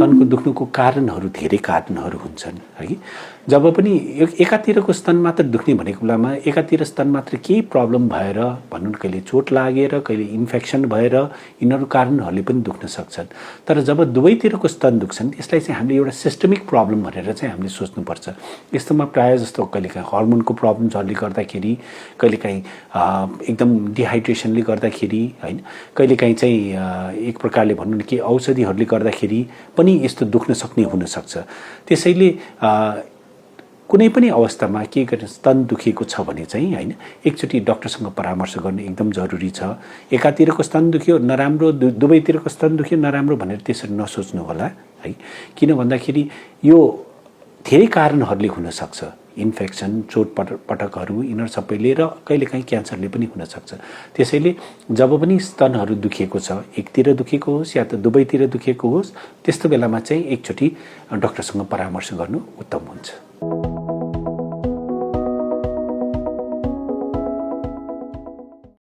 स्तनको दुख्नुको कारणहरू धेरै कारणहरू हुन्छन् है। जब पनि एकातिरको स्तन मात्र दुख्ने भनेको बेलामा एकातिर स्तन मात्र केही प्रब्लम भएर भनौँ कहिले चोट लागेर कहिले इन्फेक्सन भएर यिनीहरू कारणहरूले पनि दुख्न सक्छन्। तर जब दुवैतिरको स्तन दुख्छन् यसलाई चाहिँ हामीले एउटा सिस्टमिक प्रब्लम भनेर चाहिँ हामीले सोच्नुपर्छ। यस्तोमा प्रायः जस्तो कहिलेकाहीँ हर्मोनको प्रब्लम्सहरूले गर्दाखेरि, कहिलेकाहीँ एकदम डिहाइड्रेसनले गर्दाखेरि होइन, कहिलेकाहीँ चाहिँ एक प्रकारले भनौँ कि औषधिहरूले गर्दाखेरि पनि यस्तो दुख्न सक्ने हुनसक्छ। त्यसैले कुनै पनि अवस्थामा के गर्ने स्तन दुखेको छ भने चाहिँ होइन एकचोटि डाक्टरसँग परामर्श गर्नु एकदम जरुरी छ। एकातिरको स्तन दुख्यो नराम्रो, दुवैतिरको स्तन दुख्यो नराम्रो भनेर त्यसरी नसोच्नु होला है। किन भन्दाखेरि यो धेरै कारणहरूले हुनसक्छ। इन्फेक्सन, चोटपटकहरू यिनीहरू सबैले र कहिलेकाहीँ क्यान्सरले पनि हुनसक्छ। त्यसैले जब पनि स्तनहरू दुखेको छ, एकतिर दुखेको होस् या त दुवैतिर दुखेको होस्, त्यस्तो बेलामा चाहिँ एकचोटि डाक्टरसँग परामर्श गर्नु उत्तम हुन्छ।